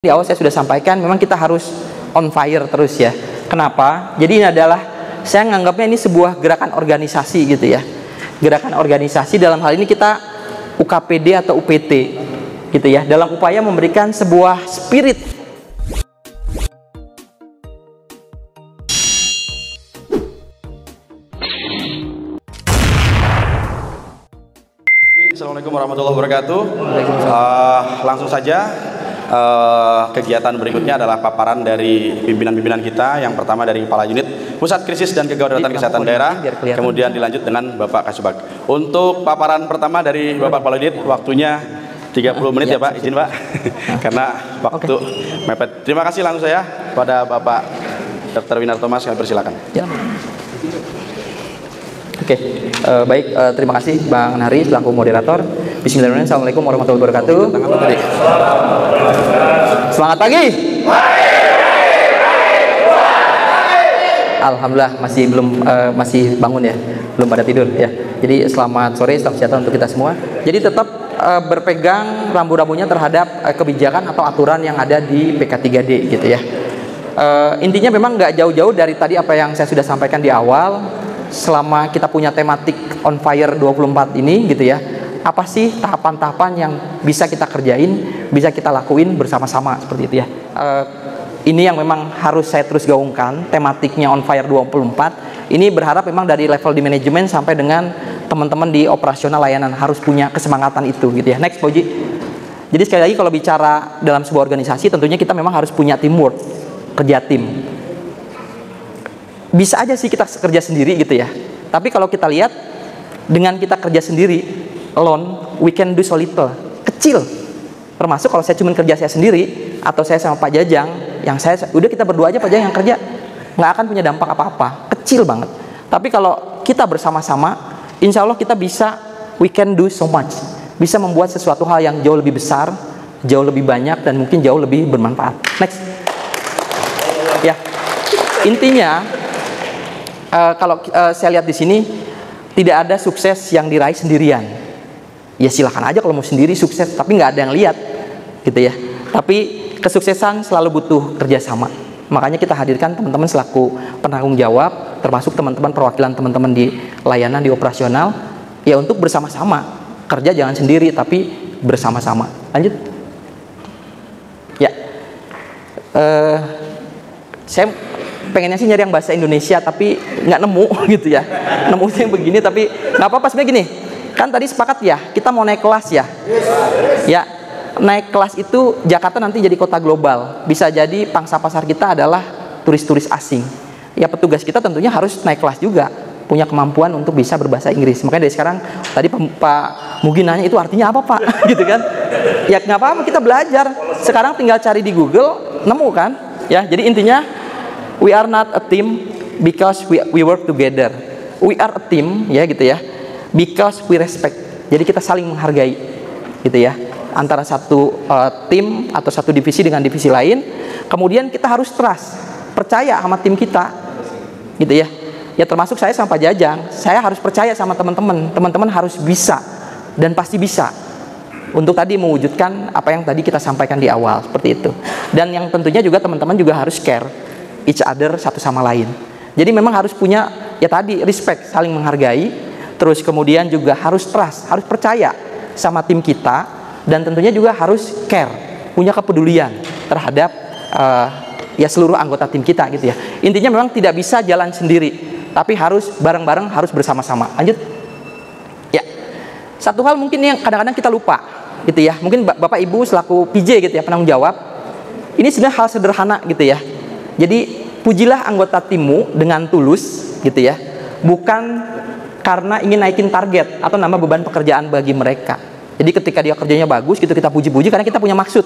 Di awal saya sudah sampaikan, memang kita harus on fire terus ya. Kenapa? Jadi ini adalah, saya menganggapnya ini sebuah gerakan organisasi gitu ya. Gerakan organisasi dalam hal ini kita UKPD atau UPT gitu ya, dalam upaya memberikan sebuah spirit. Assalamualaikum warahmatullahi wabarakatuh. Langsung saja. Kegiatan berikutnya adalah paparan dari pimpinan-pimpinan kita. Yang pertama dari Kepala Unit Pusat Krisis dan Kedaruratan Kesehatan Daerah, kemudian dilanjut dengan Bapak Kasubag. Untuk paparan pertama dari Bapak Kepala Unit, waktunya 30 menit ya Pak, izin Pak, karena waktu mepet. Terima kasih langsung saya pada Bapak Dr. Winar Thomas, kami persilakan. Ya. Oke, baik, terima kasih Bang Nari selaku moderator. Bismillahirrahmanirrahim. Assalamualaikum warahmatullahi wabarakatuh. Semangat pagi. Alhamdulillah masih bangun ya, belum pada tidur ya. Jadi selamat sore, selamat sejahtera untuk kita semua. Jadi tetap berpegang rambu-rambunya terhadap kebijakan atau aturan yang ada di PK3D gitu ya. Intinya memang nggak jauh-jauh dari tadi apa yang saya sudah sampaikan di awal. Selama kita punya tematik on fire 24 ini gitu ya, apa sih tahapan-tahapan yang bisa kita kerjain, bisa kita lakuin bersama-sama seperti itu ya. Ini yang memang harus saya terus gaungkan, tematiknya on fire 24. Ini berharap memang dari level di manajemen sampai dengan teman-teman di operasional layanan harus punya kesemangatan itu gitu ya. Next Boji. Jadi sekali lagi kalau bicara dalam sebuah organisasi, tentunya kita memang harus punya teamwork, kerja tim. Bisa aja sih kita kerja sendiri gitu ya. Tapi kalau kita lihat, dengan kita kerja sendiri, alone, we can do so little. Kecil. Termasuk kalau saya cuma kerja saya sendiri, atau saya sama Pak Jajang, udah kita berdua aja Pak Jajang yang kerja, nggak akan punya dampak apa-apa. Kecil banget. Tapi kalau kita bersama-sama, insya Allah kita bisa, we can do so much. Bisa membuat sesuatu hal yang jauh lebih besar, jauh lebih banyak, dan mungkin jauh lebih bermanfaat. Next. Ya. Intinya, kalau saya lihat di sini tidak ada sukses yang diraih sendirian. Ya silakan aja kalau mau sendiri sukses, tapi nggak ada yang lihat, gitu ya. Tapi kesuksesan selalu butuh kerjasama. Makanya kita hadirkan teman-teman selaku penanggung jawab, termasuk teman-teman perwakilan teman-teman di layanan di operasional, ya untuk bersama-sama kerja, jangan sendiri tapi bersama-sama. Lanjut. Ya. Saya pengennya sih nyari yang bahasa Indonesia tapi nggak nemu gitu ya, nemu yang begini tapi nggak apa-apa. Sebenarnya gini, kan tadi sepakat ya kita mau naik kelas ya, ya naik kelas itu Jakarta nanti jadi kota global, bisa jadi pangsa pasar kita adalah turis-turis asing. Ya petugas kita tentunya harus naik kelas juga, punya kemampuan untuk bisa berbahasa Inggris. Makanya dari sekarang tadi Pak Mugi nanya itu artinya apa Pak, gitu kan? Ya nggak apa-apa, kita belajar. Sekarang tinggal cari di Google, nemu kan? Ya jadi intinya, we are not a team because we work together. We are a team ya gitu ya, because we respect. Jadi kita saling menghargai gitu ya, antara satu tim atau satu divisi dengan divisi lain. Kemudian kita harus trust, percaya sama tim kita gitu ya. Ya termasuk saya sama Pak Jajang, saya harus percaya sama teman-teman. Teman-teman harus bisa dan pasti bisa untuk tadi mewujudkan apa yang tadi kita sampaikan di awal seperti itu. Dan yang tentunya juga teman-teman juga harus care each other satu sama lain. Jadi memang harus punya ya tadi respect, saling menghargai, terus kemudian juga harus trust, harus percaya sama tim kita, dan tentunya juga harus care, punya kepedulian terhadap ya seluruh anggota tim kita gitu ya. Intinya memang tidak bisa jalan sendiri, tapi harus bareng-bareng, harus bersama-sama. Lanjut. Ya. Satu hal mungkin yang kadang-kadang kita lupa gitu ya. Mungkin Bapak Ibu selaku PJ gitu ya, penanggung jawab. Ini sebenarnya hal sederhana gitu ya. Jadi pujilah anggota timmu dengan tulus gitu ya, bukan karena ingin naikin target atau nambah beban pekerjaan bagi mereka. Jadi ketika dia kerjanya bagus gitu, kita puji-puji karena kita punya maksud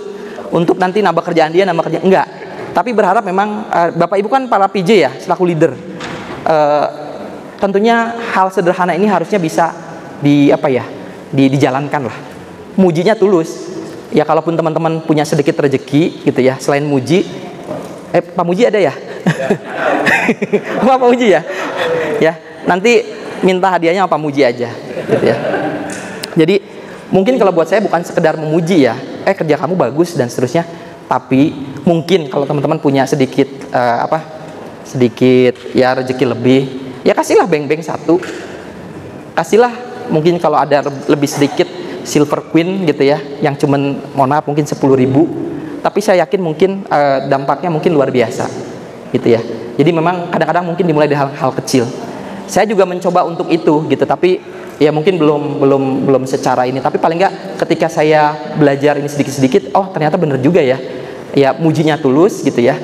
untuk nanti nambah kerjaan dia, nambah kerjaan enggak. Tapi berharap memang Bapak Ibu kan para PJ ya, selaku leader. Tentunya hal sederhana ini harusnya bisa dijalankan lah. Mujinya tulus. Ya kalaupun teman-teman punya sedikit rezeki gitu ya, selain muji, Pak Muji ada ya? Pak Muji ya? Ya, nanti minta hadiahnya Pak Muji aja gitu ya. Jadi mungkin kalau buat saya bukan sekedar memuji ya, kerja kamu bagus dan seterusnya, Tapi mungkin kalau teman-teman punya sedikit sedikit ya rezeki lebih, ya kasihlah bank-bank satu, kasihlah mungkin kalau ada lebih sedikit silver queen gitu ya, yang cuman mohon maaf mungkin 10.000, tapi saya yakin mungkin dampaknya mungkin luar biasa gitu ya. Jadi memang kadang-kadang mungkin dimulai dari hal-hal kecil. Saya juga mencoba untuk itu gitu, tapi ya mungkin belum secara ini, tapi paling nggak ketika saya belajar ini sedikit-sedikit, oh ternyata bener juga ya, ya mujinya tulus gitu ya.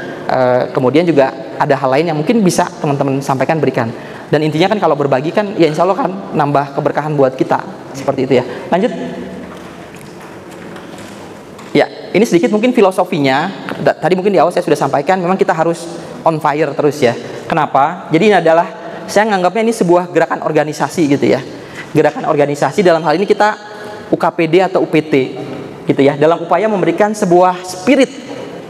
Kemudian juga ada hal lain yang mungkin bisa teman-teman sampaikan, berikan. Dan intinya kan kalau berbagi kan ya insya Allah kan nambah keberkahan buat kita, seperti itu ya. Lanjut. Ya, ini sedikit mungkin filosofinya. Tadi mungkin di awal saya sudah sampaikan, memang kita harus on fire terus ya. Kenapa? Jadi ini adalah, saya menganggapnya ini sebuah gerakan organisasi gitu ya. Gerakan organisasi dalam hal ini kita UKPD atau UPT gitu ya, dalam upaya memberikan sebuah spirit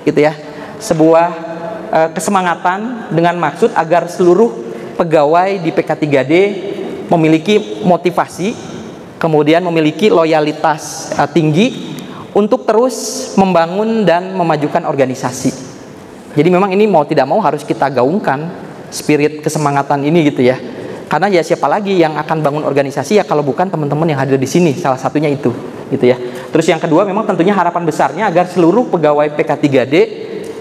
gitu ya, sebuah kesemangatan dengan maksud agar seluruh pegawai di PK3D memiliki motivasi, kemudian memiliki loyalitas tinggi untuk terus membangun dan memajukan organisasi. Jadi memang ini mau tidak mau harus kita gaungkan spirit kesemangatan ini gitu ya. Karena ya siapa lagi yang akan bangun organisasi ya kalau bukan teman-teman yang hadir di sini, salah satunya itu gitu ya. Terus yang kedua memang tentunya harapan besarnya agar seluruh pegawai PK3D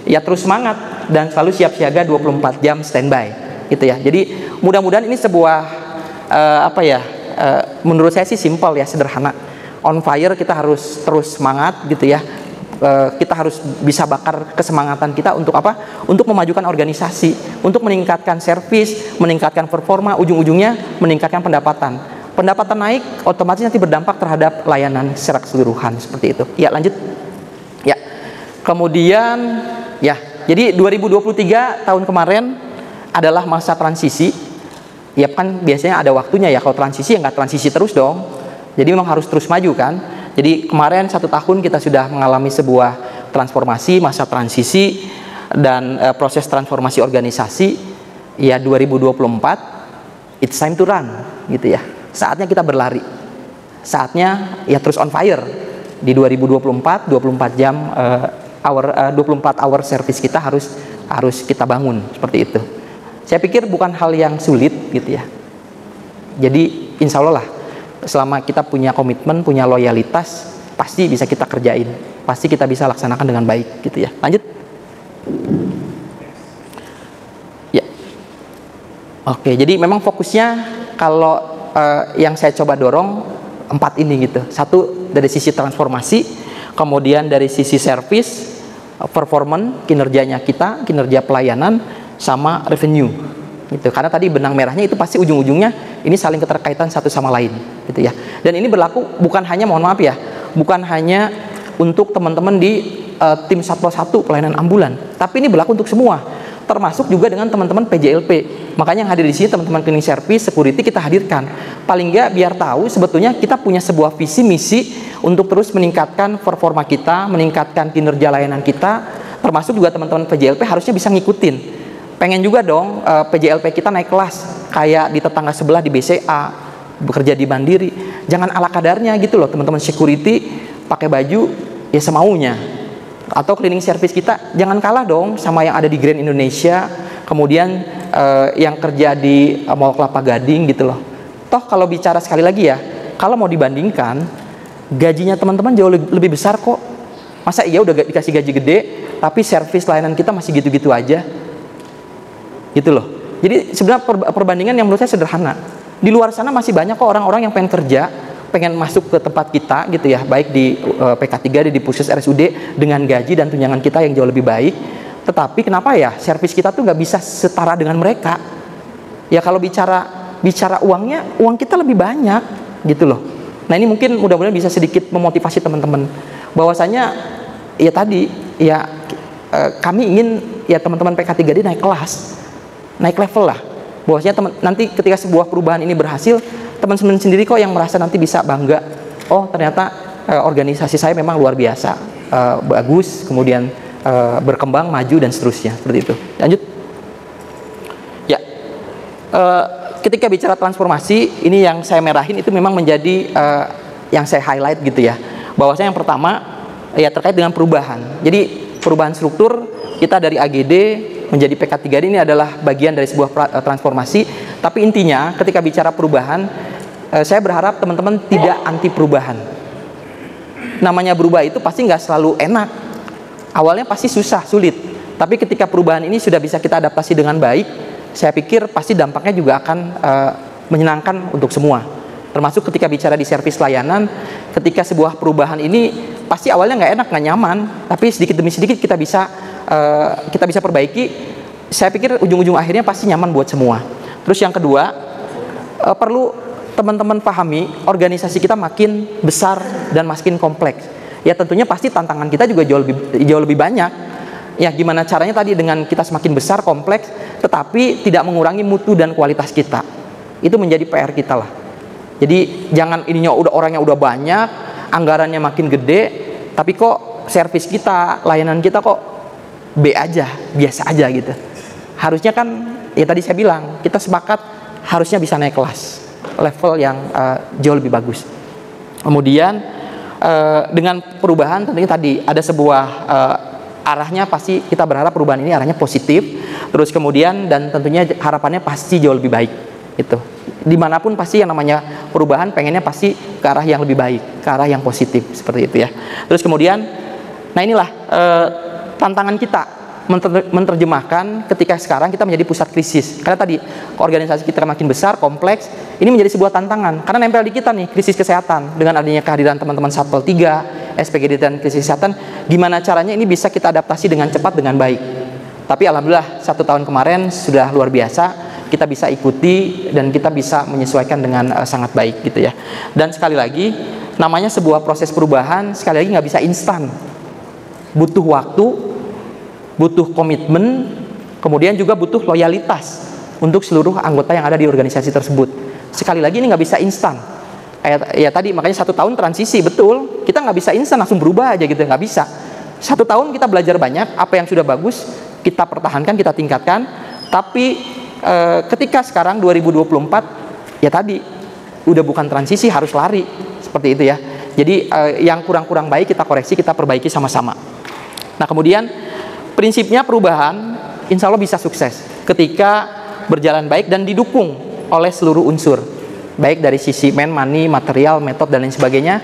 ya terus semangat dan selalu siap siaga 24 jam standby gitu ya. Jadi mudah-mudahan ini sebuah menurut saya sih simpel ya, sederhana. On fire, kita harus terus semangat gitu ya. Kita harus bisa bakar kesemangatan kita untuk apa? Untuk memajukan organisasi, untuk meningkatkan servis, meningkatkan performa, ujung-ujungnya meningkatkan pendapatan. Pendapatan naik, otomatis nanti berdampak terhadap layanan secara keseluruhan, seperti itu. Ya, lanjut. Ya. Kemudian ya, jadi 2023 tahun kemarin adalah masa transisi. Ya kan biasanya ada waktunya ya, kalau transisi ya nggak transisi terus dong. Jadi memang harus terus maju kan. Jadi kemarin 1 tahun kita sudah mengalami sebuah transformasi, masa transisi dan proses transformasi organisasi. Ya 2024 it's time to run gitu ya. Saatnya kita berlari. Saatnya ya terus on fire. Di 2024 24 jam 24 hour service kita harus kita bangun seperti itu. Saya pikir bukan hal yang sulit gitu ya. Jadi insya Allah lah, selama kita punya komitmen, punya loyalitas, pasti bisa kita kerjain, pasti kita bisa laksanakan dengan baik gitu ya. Lanjut. Ya. Oke, jadi memang fokusnya kalau yang saya coba dorong 4 ini gitu. Satu dari sisi transformasi, kemudian dari sisi service, performance, kinerjanya kita, kinerja pelayanan, sama revenue gitu. Karena tadi benang merahnya itu pasti ujung-ujungnya ini saling keterkaitan satu sama lain gitu ya. Dan ini berlaku bukan hanya, mohon maaf ya, bukan hanya untuk teman-teman di tim Satpol 1 pelayanan ambulan, tapi ini berlaku untuk semua, termasuk juga dengan teman-teman PJLP. Makanya yang hadir di sini teman-teman cleaning service, security kita hadirkan. Paling nggak biar tahu sebetulnya kita punya sebuah visi misi untuk terus meningkatkan performa kita, meningkatkan kinerja layanan kita, termasuk juga teman-teman PJLP harusnya bisa ngikutin. Pengen juga dong PJLP kita naik kelas kayak di tetangga sebelah di BCA, bekerja di Mandiri. Jangan ala kadarnya gitu loh teman-teman security, pakai baju ya semaunya. Atau cleaning service kita jangan kalah dong sama yang ada di Grand Indonesia, kemudian yang kerja di Mall Kelapa Gading gitu loh. Toh kalau bicara sekali lagi ya, kalau mau dibandingkan gajinya teman-teman jauh lebih besar kok. Masa iya udah dikasih gaji gede tapi servis layanan kita masih gitu-gitu aja gitu loh. Jadi sebenarnya perbandingan yang menurut saya sederhana. Di luar sana masih banyak kok orang-orang yang pengen kerja, pengen masuk ke tempat kita gitu ya, baik di PK3D, di Puskes RSUD dengan gaji dan tunjangan kita yang jauh lebih baik. Tetapi kenapa ya servis kita tuh nggak bisa setara dengan mereka? Ya kalau bicara uangnya, uang kita lebih banyak gitu loh. Nah ini mungkin mudah-mudahan bisa sedikit memotivasi teman-teman bahwasanya ya tadi ya kami ingin ya teman-teman PK3D naik kelas, naik level lah. Bahwasanya nanti ketika sebuah perubahan ini berhasil, teman-teman sendiri kok yang merasa nanti bisa bangga. Oh ternyata organisasi saya memang luar biasa, bagus, kemudian berkembang, maju dan seterusnya seperti itu. Lanjut. Ya, ketika bicara transformasi, ini yang saya merahin itu memang menjadi yang saya highlight gitu ya. Bahwasanya yang pertama ya terkait dengan perubahan. Jadi perubahan struktur, kita dari AGD menjadi PK3D ini adalah bagian dari sebuah transformasi. Tapi intinya ketika bicara perubahan, saya berharap teman-teman tidak anti perubahan. Namanya berubah itu pasti nggak selalu enak. Awalnya pasti susah, sulit. Tapi ketika perubahan ini sudah bisa kita adaptasi dengan baik, saya pikir pasti dampaknya juga akan menyenangkan untuk semua. Termasuk ketika bicara di servis layanan, ketika sebuah perubahan ini pasti awalnya nggak enak, nggak nyaman, tapi sedikit demi sedikit kita bisa perbaiki. Saya pikir ujung-ujung akhirnya pasti nyaman buat semua. Terus yang kedua, perlu teman-teman pahami, organisasi kita makin besar dan makin kompleks. Ya tentunya pasti tantangan kita juga jauh lebih banyak. Ya gimana caranya tadi dengan kita semakin besar, kompleks, tetapi tidak mengurangi mutu dan kualitas kita. Itu menjadi PR kita lah. Jadi jangan ininya orangnya udah banyak, anggarannya makin gede, tapi kok servis kita, layanan kita kok B aja, biasa aja gitu. Harusnya kan, ya tadi saya bilang, kita sepakat harusnya bisa naik kelas, level yang jauh lebih bagus. Kemudian dengan perubahan tentunya tadi ada sebuah arahnya, pasti kita berharap perubahan ini arahnya positif. Terus kemudian dan tentunya harapannya pasti jauh lebih baik. Itu dimanapun pasti yang namanya perubahan pengennya pasti ke arah yang lebih baik, ke arah yang positif seperti itu ya. Terus kemudian, nah inilah tantangan kita menerjemahkan ketika sekarang kita menjadi pusat krisis. Karena tadi organisasi kita makin besar, kompleks, ini menjadi sebuah tantangan. Karena nempel di kita nih krisis kesehatan dengan adanya kehadiran teman-teman Satpol 3, SPGD dan krisis kesehatan. Gimana caranya ini bisa kita adaptasi dengan cepat dengan baik. Tapi alhamdulillah 1 tahun kemarin sudah luar biasa. Kita bisa ikuti dan kita bisa menyesuaikan dengan sangat baik gitu ya. Dan sekali lagi, namanya sebuah proses perubahan sekali lagi nggak bisa instan. Butuh waktu, butuh komitmen, kemudian juga butuh loyalitas untuk seluruh anggota yang ada di organisasi tersebut. Sekali lagi ini nggak bisa instan. Ya tadi makanya 1 tahun transisi, betul. Kita nggak bisa instan langsung berubah aja gitu, nggak bisa. 1 tahun kita belajar banyak, apa yang sudah bagus kita pertahankan, kita tingkatkan. Tapi ketika sekarang 2024 ya tadi udah bukan transisi, harus lari seperti itu ya. Jadi yang kurang-kurang baik kita koreksi, kita perbaiki sama-sama. Nah kemudian prinsipnya perubahan insya Allah bisa sukses ketika berjalan baik dan didukung oleh seluruh unsur, baik dari sisi money, material, metode dan lain sebagainya.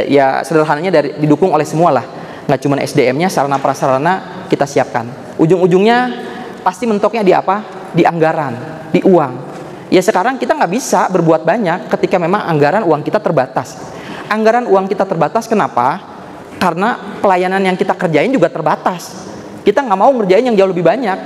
Ya sederhananya didukung oleh semua lah, nggak cuma SDM-nya, sarana prasarana kita siapkan. Ujung-ujungnya pasti mentoknya di apa? Di anggaran, di uang. Ya sekarang kita nggak bisa berbuat banyak ketika memang anggaran uang kita terbatas. Anggaran uang kita terbatas kenapa? Karena pelayanan yang kita kerjain juga terbatas. Kita nggak mau ngerjain yang jauh lebih banyak.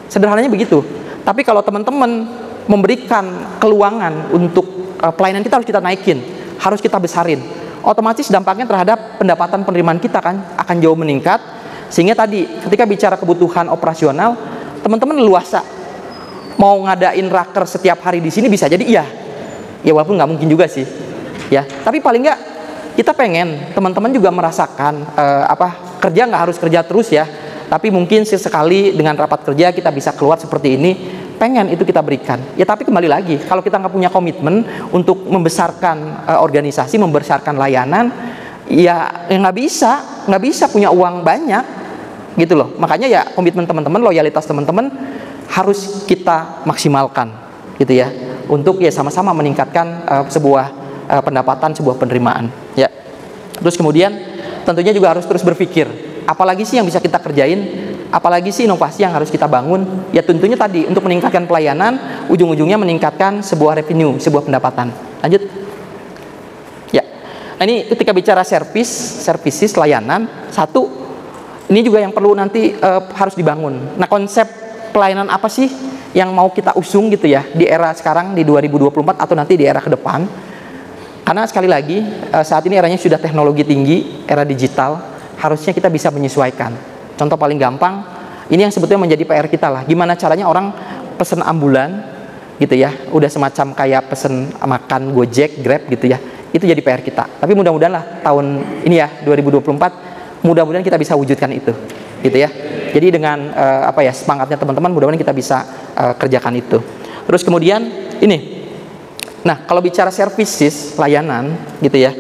Sederhananya begitu. Tapi kalau teman-teman memberikan keluangan untuk pelayanan kita harus kita naikin, harus kita besarin. Otomatis dampaknya terhadap pendapatan penerimaan kita kan akan jauh meningkat. Sehingga tadi ketika bicara kebutuhan operasional, teman-teman luasa mau ngadain raker setiap hari di sini bisa jadi iya. Ya walaupun nggak mungkin juga sih. Ya, tapi paling nggak kita pengen teman-teman juga merasakan kerja nggak harus kerja terus ya. Tapi mungkin sesekali dengan rapat kerja kita bisa keluar seperti ini. Pengen itu kita berikan. Ya tapi kembali lagi, kalau kita nggak punya komitmen untuk membesarkan organisasi, membesarkan layanan, ya nggak bisa punya uang banyak. Gitu loh, makanya ya komitmen teman-teman, loyalitas teman-teman harus kita maksimalkan gitu ya, untuk ya sama-sama meningkatkan sebuah pendapatan, sebuah penerimaan ya. Terus kemudian tentunya juga harus terus berpikir, apalagi sih yang bisa kita kerjain, apalagi sih inovasi yang harus kita bangun. Ya tentunya tadi untuk meningkatkan pelayanan, ujung-ujungnya meningkatkan sebuah revenue, sebuah pendapatan. Lanjut ya. Nah ini ketika bicara services layanan, satu ini juga yang perlu nanti harus dibangun. Nah konsep pelayanan apa sih yang mau kita usung gitu ya di era sekarang di 2024 atau nanti di era ke depan? Karena sekali lagi saat ini eranya sudah teknologi tinggi, era digital, harusnya kita bisa menyesuaikan. Contoh paling gampang, ini yang sebetulnya menjadi PR kita lah. Gimana caranya orang pesen ambulan gitu ya, udah semacam kayak pesen makan Gojek, Grab gitu ya. Itu jadi PR kita. Tapi mudah-mudahan lah tahun ini ya 2024 mudah-mudahan kita bisa wujudkan itu, gitu ya. Jadi dengan semangatnya teman-teman, mudah-mudahan kita bisa kerjakan itu. Terus kemudian ini, nah kalau bicara services layanan, gitu ya,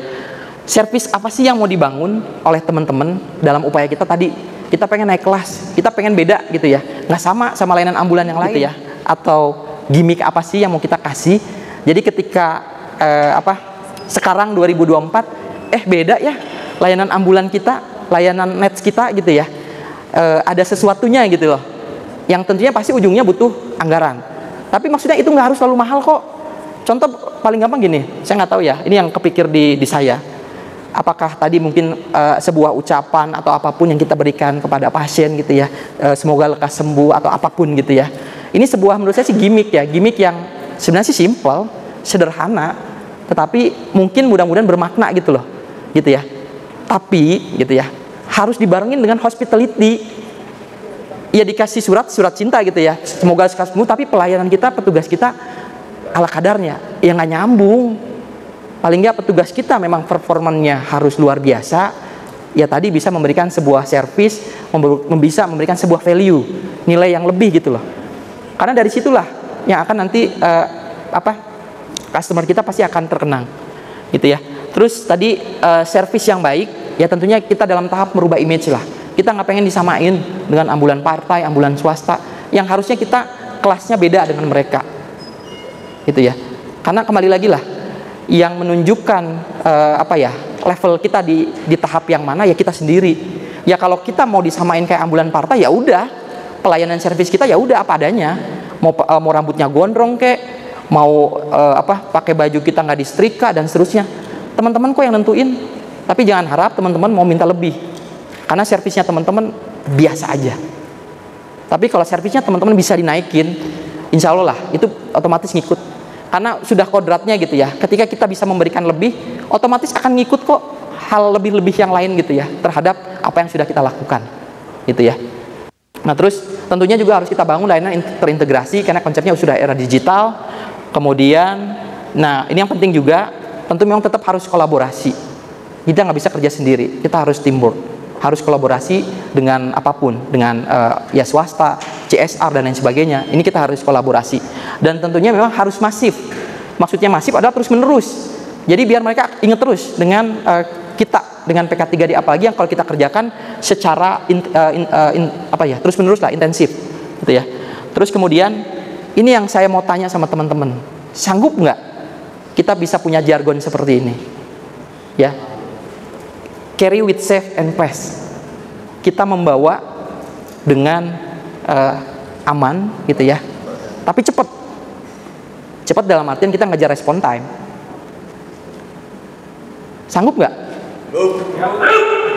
Servis apa sih yang mau dibangun oleh teman-teman dalam upaya kita tadi? Kita pengen naik kelas, kita pengen beda gitu ya, nggak sama layanan ambulan yang lain gitu ya. Atau gimmick apa sih yang mau kita kasih? Jadi ketika sekarang 2024, beda ya layanan ambulan kita, layanan nets kita gitu ya. Ada sesuatunya gitu loh, yang tentunya pasti ujungnya butuh anggaran. Tapi maksudnya itu nggak harus selalu mahal kok. Contoh paling gampang gini, saya nggak tahu ya, ini yang kepikir di saya. Apakah tadi mungkin sebuah ucapan atau apapun yang kita berikan kepada pasien gitu ya, semoga lekas sembuh atau apapun gitu ya. Ini sebuah menurut saya sih gimmick ya, gimmick yang sebenarnya sih simple, sederhana, tetapi mungkin mudah-mudahan bermakna gitu loh, gitu ya. Tapi gitu ya, harus dibarengin dengan hospitality. Ya dikasih surat cinta gitu ya, semoga lekas sembuh, tapi pelayanan kita, petugas kita ala kadarnya, ya nggak nyambung. Paling nggak petugas kita memang performannya harus luar biasa, ya tadi bisa memberikan sebuah servis, bisa memberikan sebuah value, nilai yang lebih gitu loh. Karena dari situlah yang akan nanti customer kita pasti akan terkenang, gitu ya. Terus tadi servis yang baik, ya tentunya kita dalam tahap merubah image lah. Kita nggak pengen disamain dengan ambulan partai, ambulan swasta, yang harusnya kita kelasnya beda dengan mereka, gitu ya. Karena kembali lagi lah, yang menunjukkan level kita di tahap yang mana ya kita sendiri. Ya kalau kita mau disamain kayak ambulan partai ya udah, pelayanan servis kita ya udah apa adanya. Mau rambutnya gondrong kek, mau pakai baju kita nggak disetrika dan seterusnya. Teman-teman kok yang nentuin. Tapi jangan harap teman-teman mau minta lebih. Karena servisnya teman-teman biasa aja. Tapi kalau servisnya teman-teman bisa dinaikin, insya Allah lah itu otomatis ngikut. Karena sudah kodratnya gitu ya, ketika kita bisa memberikan lebih, otomatis akan ngikut kok hal lebih-lebih yang lain gitu ya, terhadap apa yang sudah kita lakukan gitu ya. Nah terus tentunya juga harus kita bangun layanan terintegrasi, karena konsepnya sudah era digital. Kemudian, nah ini yang penting juga, tentu memang tetap harus kolaborasi. Kita nggak bisa kerja sendiri, kita harus teamwork, harus kolaborasi dengan apapun, dengan ya swasta, CSR dan lain sebagainya. Ini kita harus kolaborasi, dan tentunya memang harus masif. Maksudnya masif adalah terus menerus. Jadi biar mereka ingat terus dengan kita, dengan PK3D, apalagi yang kalau kita kerjakan secara terus menerus lah, intensif gitu ya. Terus kemudian ini yang saya mau tanya sama teman-teman, sanggup nggak kita bisa punya jargon seperti ini ya? Carry with safe and fast. Kita membawa dengan aman gitu ya, tapi cepat. Cepat dalam artian kita ngejar respon time. Sanggup nggak?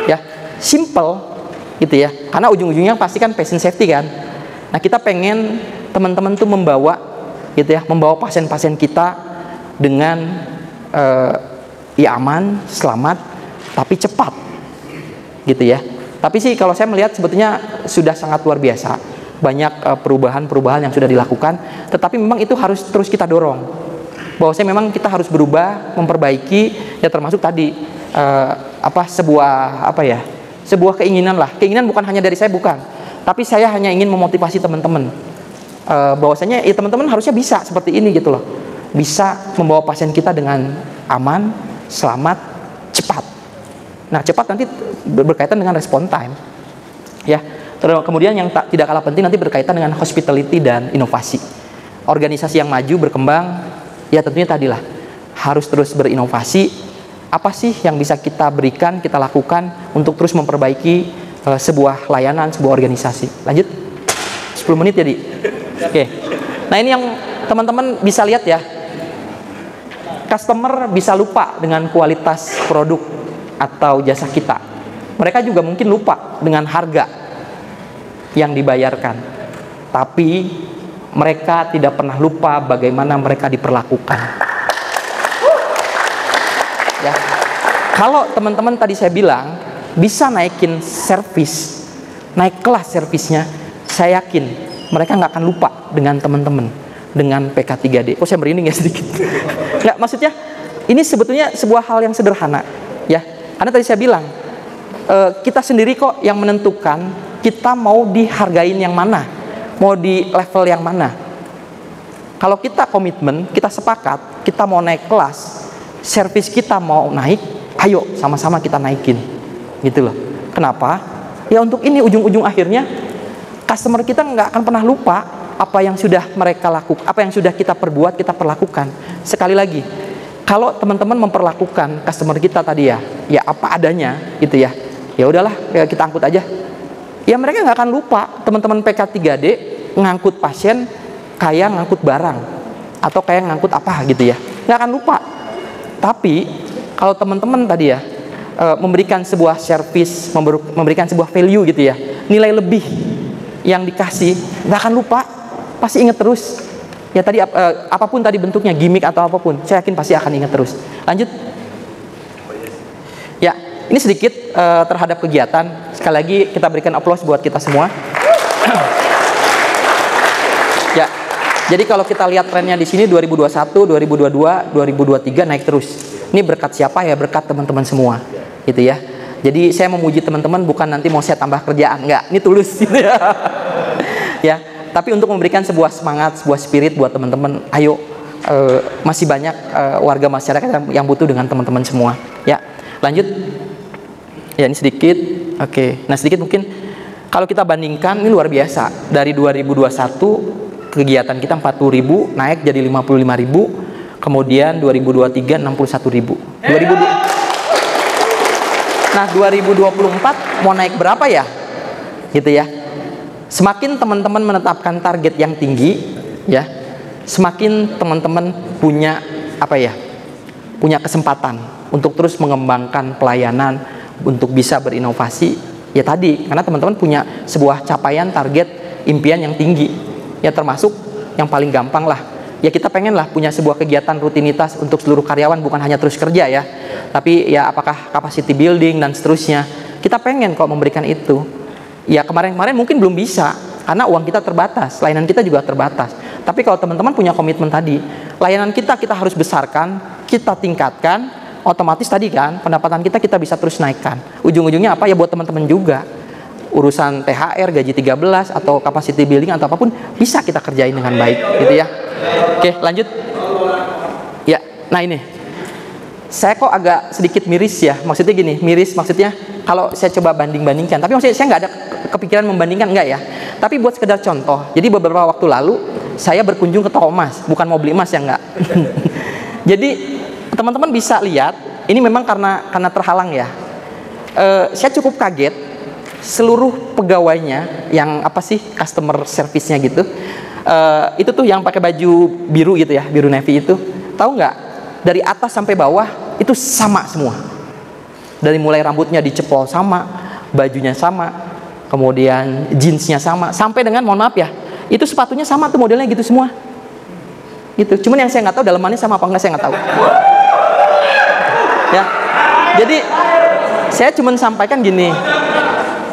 Ya, simple gitu ya. Karena ujung-ujungnya pasti kan patient safety kan. Nah kita pengen teman-teman tuh membawa gitu ya, membawa pasien-pasien kita dengan ya aman, selamat, tapi cepat gitu ya. Tapi sih kalau saya melihat sebetulnya sudah sangat luar biasa, banyak perubahan-perubahan yang sudah dilakukan. Tetapi memang itu harus terus kita dorong, bahwasanya memang kita harus berubah, memperbaiki ya, termasuk tadi sebuah keinginan lah. Keinginan bukan hanya dari saya, bukan, tapi saya hanya ingin memotivasi teman-teman bahwasanya ya teman-teman harusnya bisa seperti ini gitu loh, bisa membawa pasien kita dengan aman, selamat, cepat. Nah cepat nanti berkaitan dengan respon time ya. Kemudian yang tidak kalah penting nanti berkaitan dengan hospitality dan inovasi. Organisasi yang maju berkembang ya tentunya tadilah harus terus berinovasi. Apa sih yang bisa kita berikan, kita lakukan untuk terus memperbaiki sebuah layanan, sebuah organisasi. Lanjut 10 menit jadi. Oke. Nah ini yang teman-teman bisa lihat ya, customer bisa lupa dengan kualitas produk atau jasa kita. Mereka juga mungkin lupa dengan harga yang dibayarkan, tapi mereka tidak pernah lupa bagaimana mereka diperlakukan ya. Kalau teman-teman tadi saya bilang bisa naikin servis, naik kelas servisnya, saya yakin mereka nggak akan lupa dengan teman-teman, dengan PK3D. Oh saya merinding ya sedikit. Nggak, maksudnya ini sebetulnya sebuah hal yang sederhana ya. Karena tadi saya bilang, kita sendiri kok yang menentukan kita mau dihargain yang mana, mau di level yang mana. Kalau kita komitmen, kita sepakat, kita mau naik kelas, servis kita mau naik, Ayo sama-sama kita naikin, gitu loh. Kenapa? Ya untuk ini ujung-ujung akhirnya customer kita nggak akan pernah lupa apa yang sudah mereka lakukan, apa yang sudah kita perbuat, kita perlakukan. Sekali lagi, kalau teman-teman memperlakukan customer kita tadi ya apa adanya, gitu ya. Ya udahlah, ya kita angkut aja. Ya mereka nggak akan lupa teman-teman PK3D ngangkut pasien kayak ngangkut barang atau kayak ngangkut apa gitu ya, nggak akan lupa. Tapi kalau teman-teman tadi ya memberikan sebuah service, memberikan sebuah value gitu ya, nilai lebih yang dikasih, nggak akan lupa, pasti ingat terus. Ya tadi apapun tadi bentuknya, gimmick atau apapun, saya yakin pasti akan ingat terus. Lanjut. Ya, ini sedikit terhadap kegiatan. Sekali lagi kita berikan aplaus buat kita semua. Ya, jadi kalau kita lihat trennya di sini 2021, 2022, 2023 naik terus. Ini berkat siapa ya? Berkat teman-teman semua, gitu ya. Jadi saya memuji teman-teman bukan nanti mau saya tambah kerjaan, enggak. Ini tulus, gitu ya. Ya, tapi untuk memberikan sebuah semangat, sebuah spirit buat teman-teman. Ayo, masih banyak warga masyarakat yang butuh dengan teman-teman semua. Ya, lanjut. Ya, ini sedikit. Oke, nah sedikit mungkin kalau kita bandingkan ini luar biasa. Dari 2021 kegiatan kita 40.000 naik jadi 55.000, kemudian 2023 61.000. Nah 2024 mau naik berapa ya? Gitu ya. Semakin teman-teman menetapkan target yang tinggi, ya, semakin teman-teman punya apa ya? Punya kesempatan untuk terus mengembangkan pelayanan, untuk bisa berinovasi. Ya tadi, karena teman-teman punya sebuah capaian target impian yang tinggi. Ya termasuk yang paling gampang lah, ya kita pengen lah punya sebuah kegiatan rutinitas untuk seluruh karyawan, bukan hanya terus kerja ya, tapi ya apakah capacity building dan seterusnya. Kita pengen kok memberikan itu. Ya kemarin-kemarin mungkin belum bisa karena uang kita terbatas, layanan kita juga terbatas. Tapi kalau teman-teman punya komitmen tadi, layanan kita harus besarkan, kita tingkatkan, otomatis tadi kan pendapatan kita bisa terus naikkan. Ujung-ujungnya apa ya buat teman-teman juga. Urusan THR, gaji 13 atau capacity building atau apapun bisa kita kerjain dengan baik, gitu ya. Oke, lanjut. Ya, nah ini. Saya kok agak sedikit miris ya. Maksudnya gini, miris maksudnya kalau saya coba banding-bandingkan. Tapi maksudnya saya nggak ada kepikiran membandingkan, enggak ya. Tapi buat sekedar contoh. Jadi beberapa waktu lalu saya berkunjung ke toko emas, bukan mau beli emas ya enggak. Jadi teman-teman bisa lihat, ini memang karena terhalang ya. Saya cukup kaget. Seluruh pegawainya yang apa sih customer service-nya gitu, itu tuh yang pakai baju biru gitu ya, biru navy itu, tahu nggak? Dari atas sampai bawah itu sama semua. Dari mulai rambutnya dicepol sama, bajunya sama, kemudian jeansnya sama, sampai dengan mohon maaf ya, itu sepatunya sama tuh modelnya gitu semua. Gitu. Cuman yang saya nggak tahu dalamannya sama apa enggak saya nggak tahu. Ya, jadi saya cuman sampaikan gini.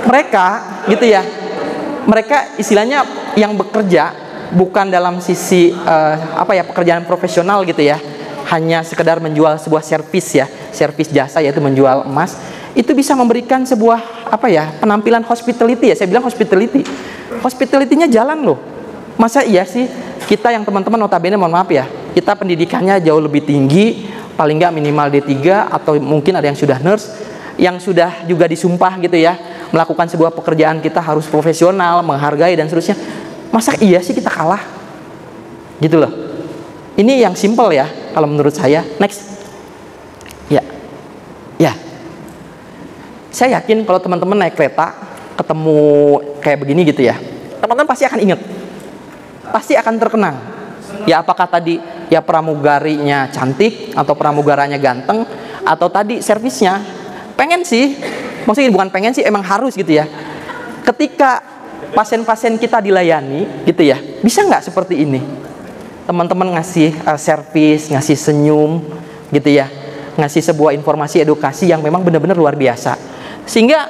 Mereka gitu ya, mereka istilahnya yang bekerja bukan dalam sisi pekerjaan profesional gitu ya, hanya sekedar menjual sebuah servis ya, servis jasa yaitu menjual emas, itu bisa memberikan sebuah penampilan hospitality ya, saya bilang hospitality-nya jalan loh. Masa iya sih kita yang teman-teman notabene mohon maaf ya, kita pendidikannya jauh lebih tinggi, paling nggak minimal D3 atau mungkin ada yang sudah nurse, yang sudah juga disumpah gitu ya, melakukan sebuah pekerjaan kita harus profesional, menghargai dan seterusnya. Masa iya sih kita kalah? Gitu loh. Ini yang simple ya kalau menurut saya. Next. Ya. Ya. Saya yakin kalau teman-teman naik kereta ketemu kayak begini gitu ya, teman-teman pasti akan ingat. Pasti akan terkenang. Ya apakah tadi ya pramugarinya cantik atau pramugaranya ganteng atau tadi servisnya. Pengen sih, maksudnya bukan pengen sih, emang harus gitu ya. Ketika pasien-pasien kita dilayani gitu ya, bisa nggak seperti ini? Teman-teman ngasih servis, ngasih senyum gitu ya, ngasih sebuah informasi edukasi yang memang benar-benar luar biasa. Sehingga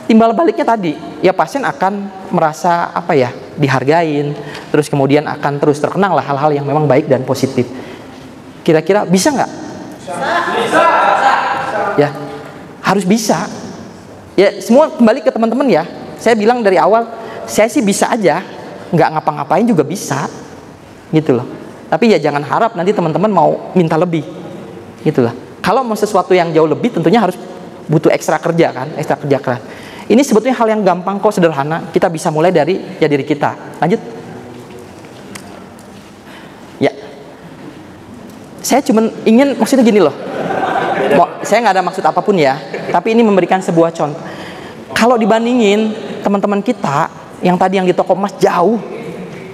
timbal baliknya tadi, ya pasien akan merasa dihargain, terus kemudian akan terus terkenang lah hal-hal yang memang baik dan positif. Kira-kira bisa nggak? Bisa. Ya. Harus bisa. Ya semua kembali ke teman-teman ya. Saya bilang dari awal, saya sih bisa aja, nggak ngapa-ngapain juga bisa, gitu loh. Tapi ya jangan harap nanti teman-teman mau minta lebih, gitu lah. Kalau mau sesuatu yang jauh lebih tentunya harus butuh ekstra kerja kan, ekstra kerja keras. Ini sebetulnya hal yang gampang kok, sederhana. Kita bisa mulai dari ya diri kita. Lanjut. Ya. Saya cuma ingin maksudnya gini loh. Saya nggak ada maksud apapun ya, tapi ini memberikan sebuah contoh. Kalau dibandingin teman-teman kita yang tadi yang di toko emas jauh,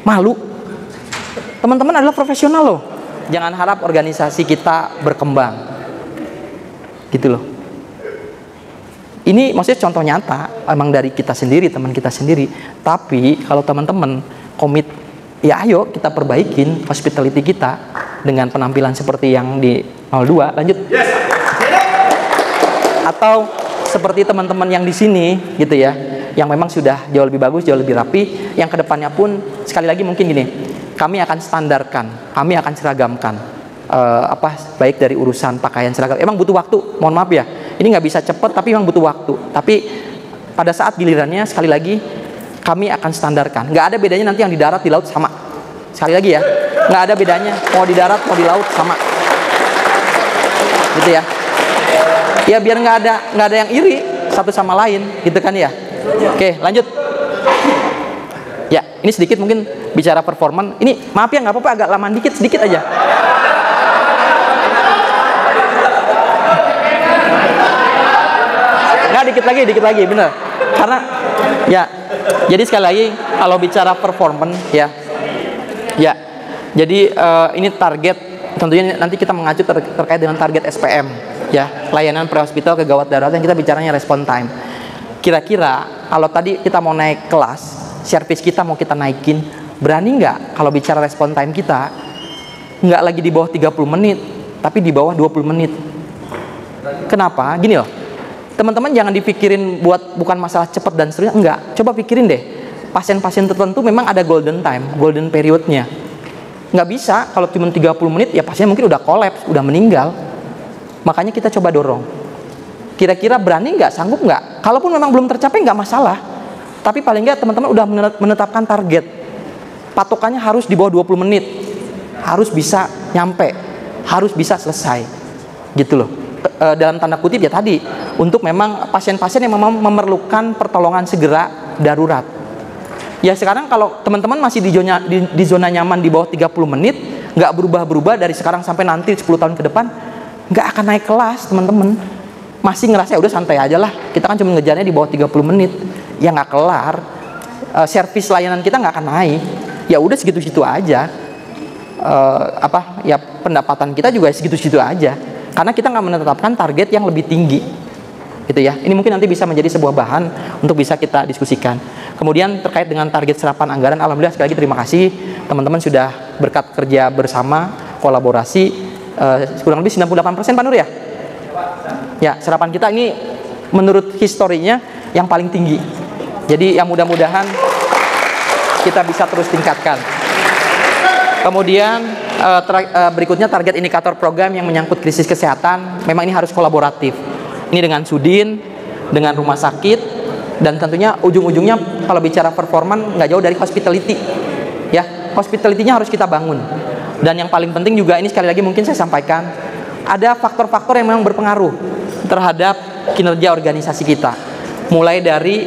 malu. Teman-teman adalah profesional loh. Jangan harap organisasi kita berkembang. Gitu loh. Ini maksudnya contoh nyata, emang dari kita sendiri, teman kita sendiri. Tapi kalau teman-teman komit, ya ayo kita perbaikin hospitality kita dengan penampilan seperti yang di 02. Lanjut. Atau seperti teman-teman yang di sini, gitu ya, yang memang sudah jauh lebih bagus, jauh lebih rapi. Yang kedepannya pun sekali lagi mungkin gini, kami akan standarkan, kami akan seragamkan, baik dari urusan pakaian seragam. Emang butuh waktu, mohon maaf ya. Ini nggak bisa cepat, tapi memang butuh waktu. Tapi pada saat gilirannya, sekali lagi, kami akan standarkan. Nggak ada bedanya nanti yang di darat, di laut sama. Sekali lagi ya, nggak ada bedanya. Mau di darat, mau di laut sama. Gitu ya. Ya biar nggak ada yang iri satu sama lain, gitu kan ya. Oke, lanjut. Ya, ini sedikit mungkin bicara performan. Ini maaf ya, nggak apa-apa, agak lama sedikit aja. Dikit lagi, bener. Karena ya, jadi sekali lagi kalau bicara performance ya, jadi ini target tentunya nanti kita mengacu terkait dengan target SPM ya, layanan pre-hospital kegawat darurat yang kita bicaranya respon time. Kira-kira kalau tadi kita mau naik kelas, service kita mau kita naikin, berani nggak kalau bicara respon time kita nggak lagi di bawah 30 menit, tapi di bawah 20 menit. Kenapa? Gini loh. Teman-teman jangan dipikirin bukan masalah cepat dan seterusnya, enggak. Coba pikirin deh, pasien-pasien tertentu memang ada golden time, golden periodnya. Nggak bisa, kalau cuma 30 menit, ya pasien mungkin udah kolaps, udah meninggal. Makanya kita coba dorong. Kira-kira berani nggak, sanggup nggak? Kalaupun memang belum tercapai, nggak masalah. Tapi paling nggak teman-teman udah menetapkan target. Patokannya harus di bawah 20 menit. Harus bisa nyampe, harus bisa selesai. Gitu loh. Dalam tanda kutip ya tadi, untuk memang pasien-pasien yang memang memerlukan pertolongan segera darurat. Ya sekarang kalau teman-teman masih di zona nyaman di bawah 30 menit, nggak berubah-berubah dari sekarang sampai nanti 10 tahun ke depan, nggak akan naik kelas teman-teman. Masih ngerasa ya udah santai aja lah, kita kan cuma ngejarnya di bawah 30 menit, ya nggak kelar. Servis layanan kita nggak akan naik, ya udah segitu-segitu aja. Ya pendapatan kita juga segitu-segitu aja. Karena kita nggak menetapkan target yang lebih tinggi, gitu ya. Ini mungkin nanti bisa menjadi sebuah bahan untuk bisa kita diskusikan. Kemudian terkait dengan target serapan anggaran, alhamdulillah sekali lagi terima kasih teman-teman sudah berkat kerja bersama, kolaborasi, kurang lebih 98% Pak Nur ya. Ya serapan kita ini menurut historinya yang paling tinggi. Jadi yang mudah-mudahan kita bisa terus tingkatkan. Kemudian berikutnya target indikator program yang menyangkut krisis kesehatan, memang ini harus kolaboratif. Ini dengan Sudin, dengan rumah sakit, dan tentunya ujung-ujungnya kalau bicara performan nggak jauh dari hospitality. Ya, hospitality-nya harus kita bangun. Dan yang paling penting juga ini sekali lagi mungkin saya sampaikan, ada faktor-faktor yang memang berpengaruh terhadap kinerja organisasi kita. Mulai dari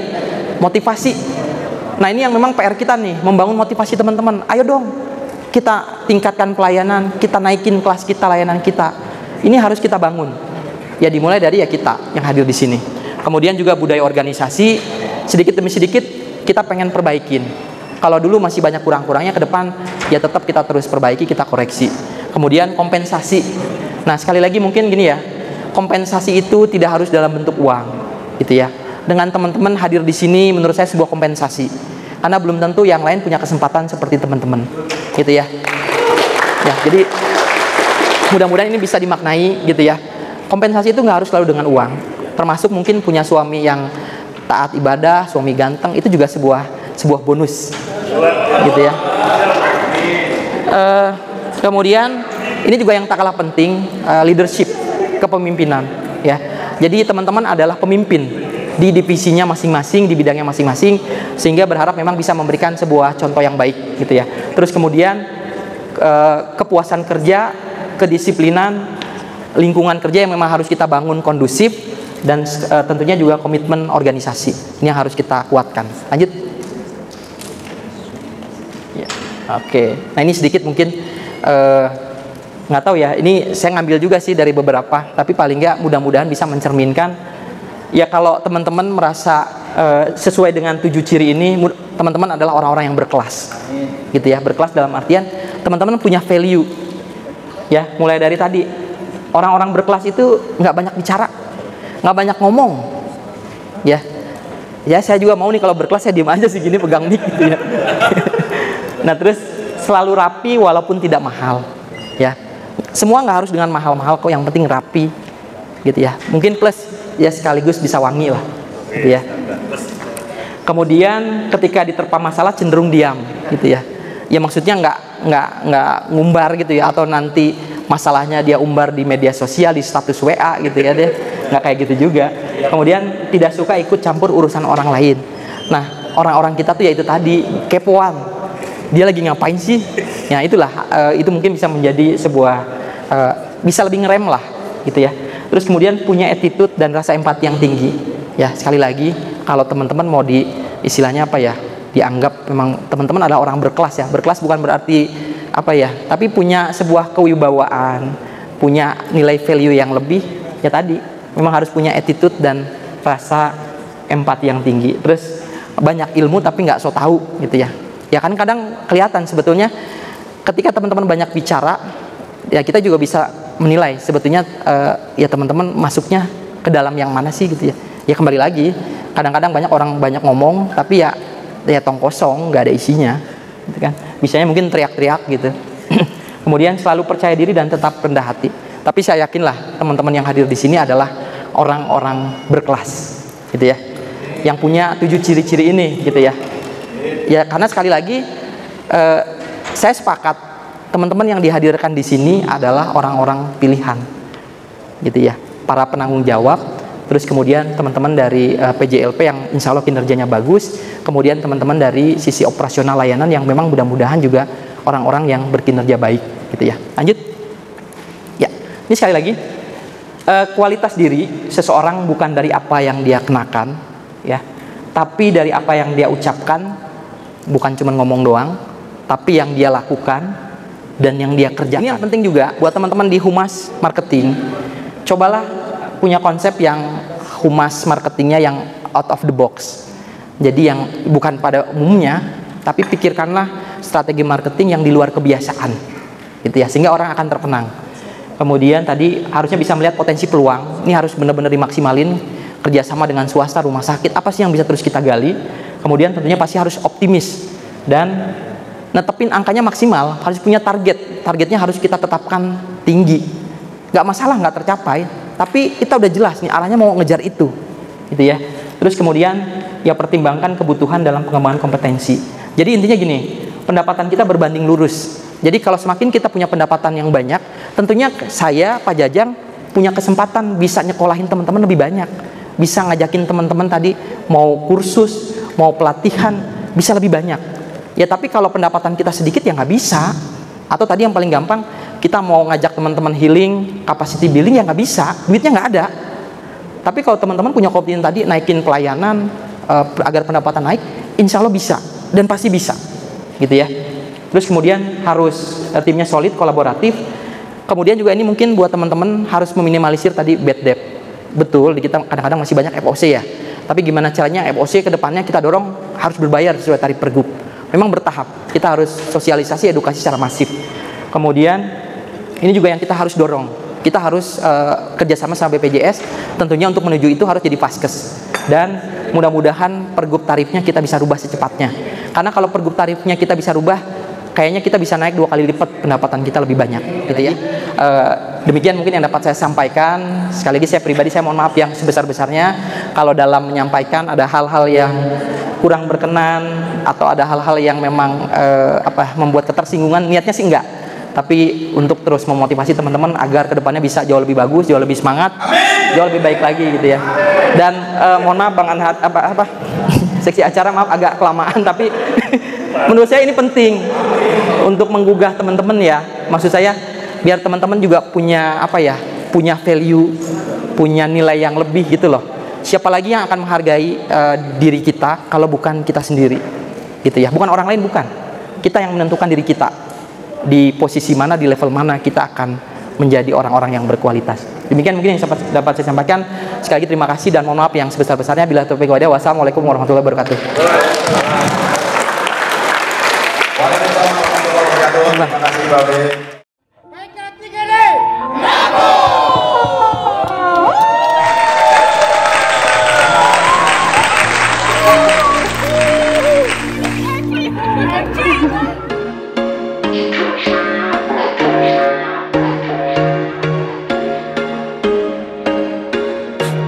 motivasi. Nah ini yang memang PR kita nih, membangun motivasi teman-teman. Ayo dong, kita tingkatkan pelayanan, kita naikin kelas kita, layanan kita. Ini harus kita bangun. Ya dimulai dari ya kita yang hadir di sini. Kemudian juga budaya organisasi, sedikit demi sedikit kita pengen perbaikin. Kalau dulu masih banyak kurang-kurangnya, ke depan ya tetap kita terus perbaiki, kita koreksi. Kemudian kompensasi. Nah sekali lagi mungkin gini ya, kompensasi itu tidak harus dalam bentuk uang, gitu ya. Dengan teman-teman hadir di sini, menurut saya sebuah kompensasi. Karena belum tentu yang lain punya kesempatan seperti teman-teman, gitu ya. Ya, jadi mudah-mudahan ini bisa dimaknai, gitu ya. Kompensasi itu nggak harus selalu dengan uang. Termasuk mungkin punya suami yang taat ibadah, suami ganteng, itu juga sebuah bonus, gitu ya. Kemudian ini juga yang tak kalah penting, leadership, kepemimpinan, ya. Jadi teman-teman adalah pemimpin di divisinya masing-masing, di bidangnya masing-masing, sehingga berharap memang bisa memberikan sebuah contoh yang baik, gitu ya. Terus kemudian kepuasan kerja, kedisiplinan, lingkungan kerja yang memang harus kita bangun kondusif, dan tentunya juga komitmen organisasi. Ini yang harus kita kuatkan. Lanjut. Ya, oke. Nah ini sedikit mungkin nggak tahu ya. Ini saya ngambil juga sih dari beberapa, tapi paling nggak mudah-mudahan bisa mencerminkan. Ya kalau teman-teman merasa sesuai dengan 7 ciri ini, teman-teman adalah orang-orang yang berkelas. Gitu ya, berkelas dalam artian teman-teman punya value. Ya, mulai dari tadi orang-orang berkelas itu nggak banyak bicara, nggak banyak ngomong. Ya, saya juga mau nih kalau berkelas saya diem aja sih gini pegang mic gitu ya. Nah terus selalu rapi walaupun tidak mahal. Ya, semua nggak harus dengan mahal-mahal kok, yang penting rapi. Gitu ya. Mungkin plus ya sekaligus bisa wangi lah. Gitu ya. Kemudian ketika diterpa masalah cenderung diam. Gitu ya. Ya maksudnya nggak ngumbar gitu ya, atau nanti masalahnya dia umbar di media sosial, di status WA gitu ya deh, nggak kayak gitu juga. Kemudian tidak suka ikut campur urusan orang lain. Nah orang-orang kita tuh ya itu tadi, kepoan, dia lagi ngapain sih? Ya itulah, itu mungkin bisa menjadi sebuah bisa lebih ngerem lah gitu ya. Terus kemudian punya attitude dan rasa empati yang tinggi. Ya sekali lagi, kalau teman-teman mau di istilahnya apa ya, dianggap memang teman-teman adalah orang berkelas ya. Berkelas bukan berarti apa ya, tapi punya sebuah kewibawaan, punya nilai value yang lebih. Ya tadi, memang harus punya attitude dan rasa empati yang tinggi. Terus banyak ilmu tapi nggak so tahu gitu ya. Ya kan kadang kelihatan sebetulnya ketika teman-teman banyak bicara, ya kita juga bisa menilai sebetulnya ya teman-teman masuknya ke dalam yang mana sih gitu ya. Ya kembali lagi, kadang-kadang banyak orang banyak ngomong tapi ya tong kosong, nggak ada isinya gitu kan. Misalnya mungkin teriak-teriak gitu. Kemudian selalu percaya diri dan tetap rendah hati. Tapi saya yakinlah teman-teman yang hadir di sini adalah orang-orang berkelas gitu ya, yang punya 7 ciri-ciri ini gitu ya. Ya karena sekali lagi saya sepakat teman-teman yang dihadirkan di sini adalah orang-orang pilihan gitu ya, para penanggung jawab. Terus kemudian teman-teman dari PJLP yang insya Allah kinerjanya bagus. Kemudian teman-teman dari sisi operasional layanan yang memang mudah-mudahan juga orang-orang yang berkinerja baik gitu ya. Lanjut. Ya, ini sekali lagi, kualitas diri seseorang bukan dari apa yang dia kenakan ya, tapi dari apa yang dia ucapkan. Bukan cuma ngomong doang, tapi yang dia lakukan dan yang dia kerjakan. Ini yang penting juga buat teman-teman di humas marketing. Cobalah punya konsep yang humas marketingnya yang out of the box. Jadi yang bukan pada umumnya, tapi pikirkanlah strategi marketing yang di luar kebiasaan gitu ya, sehingga orang akan terpenang. Kemudian tadi harusnya bisa melihat potensi peluang. Ini harus benar-benar dimaksimalin, kerjasama dengan swasta, rumah sakit, apa sih yang bisa terus kita gali. Kemudian tentunya pasti harus optimis dan netepin angkanya maksimal. Harus punya targetnya harus kita tetapkan tinggi. Nggak masalah nggak tercapai, tapi kita udah jelas nih arahnya mau ngejar itu gitu ya. Terus kemudian ya pertimbangkan kebutuhan dalam pengembangan kompetensi. Jadi intinya gini, pendapatan kita berbanding lurus. Jadi kalau semakin kita punya pendapatan yang banyak, tentunya saya Pak Jajang punya kesempatan bisa nyekolahin teman-teman lebih banyak, bisa ngajakin teman-teman tadi mau kursus, mau pelatihan, bisa lebih banyak ya. Tapi kalau pendapatan kita sedikit ya nggak bisa. Atau tadi yang paling gampang, kita mau ngajak teman-teman healing, capacity building ya nggak bisa, duitnya nggak ada. Tapi kalau teman-teman punya komitmen tadi naikin pelayanan agar pendapatan naik, insya Allah bisa dan pasti bisa gitu ya. Terus kemudian harus timnya solid, kolaboratif. Kemudian juga ini mungkin buat teman-teman harus meminimalisir tadi bad debt. Betul, di kita kadang-kadang masih banyak FOC ya. Tapi gimana caranya FOC ke depannya kita dorong harus berbayar sesuai tarif pergub. Memang bertahap, kita harus sosialisasi edukasi secara masif. Kemudian ini juga yang kita harus dorong. Kita harus kerjasama sama BPJS. Tentunya untuk menuju itu harus jadi Vaskes. Dan mudah-mudahan pergub tarifnya kita bisa rubah secepatnya. Karena kalau pergub tarifnya kita bisa rubah, kayaknya kita bisa naik 2 kali lipat pendapatan kita lebih banyak gitu ya. Demikian mungkin yang dapat saya sampaikan. Sekali lagi saya pribadi saya mohon maaf yang sebesar-besarnya kalau dalam menyampaikan ada hal-hal yang kurang berkenan atau ada hal-hal yang memang membuat ketersinggungan. Niatnya sih enggak, tapi untuk terus memotivasi teman-teman agar kedepannya bisa jauh lebih bagus, jauh lebih semangat, jauh lebih baik lagi gitu ya. Dan mohon maaf Bang Anhat, seksi acara maaf agak kelamaan, tapi menurut saya ini penting untuk menggugah teman-teman ya. Maksud saya biar teman-teman juga punya punya value, punya nilai yang lebih gitu loh. Siapa lagi yang akan menghargai diri kita kalau bukan kita sendiri, gitu ya. Bukan orang lain, bukan. Kita yang menentukan diri kita di posisi mana, di level mana kita akan menjadi orang-orang yang berkualitas. Demikian mungkin yang dapat saya sampaikan. Sekali lagi terima kasih dan mohon maaf yang sebesar-besarnya. Bila taufiq wal hidayah. Wassalamualaikum warahmatullahi wabarakatuh. Waalaikumsalam warahmatullahi wabarakatuh. Terima kasih Babe.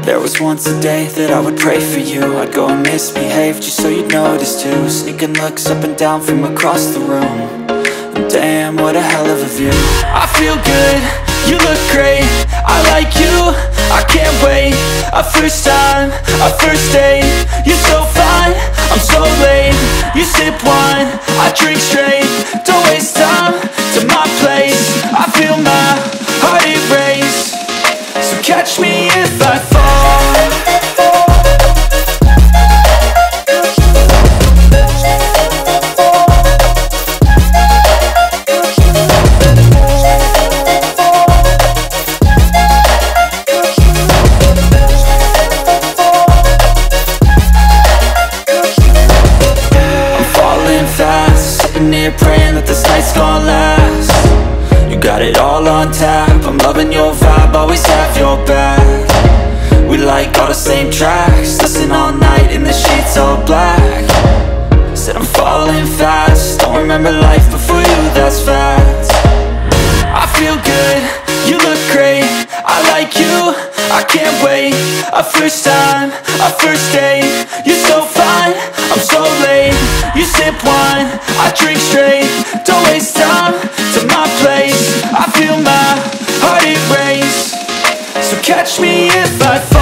There was once a day that I would pray for you. I'd go and misbehave just so you'd notice too. Sneaking looks up and down from across the room. Damn, what a hell of a view. I feel good, you look great. I like you, I can't wait. A first time, a first date. You're so fine, I'm so late. You sip wine, I drink straight. Don't waste time to my place. I feel my heart erase. So catch me if I fall. Praying that this night's gonna last. You got it all on tap, I'm loving your vibe, always have your back. We like all the same tracks, listen all night in the sheets all black. Said I'm falling fast, don't remember life before you, that's fact. I feel good, you look great, I like you, I can't wait. A first time, a first date. You're so fine, I'm so late. You sip wine, I drink straight. Don't waste time to my place. I feel my heart erase. So catch me if I fall.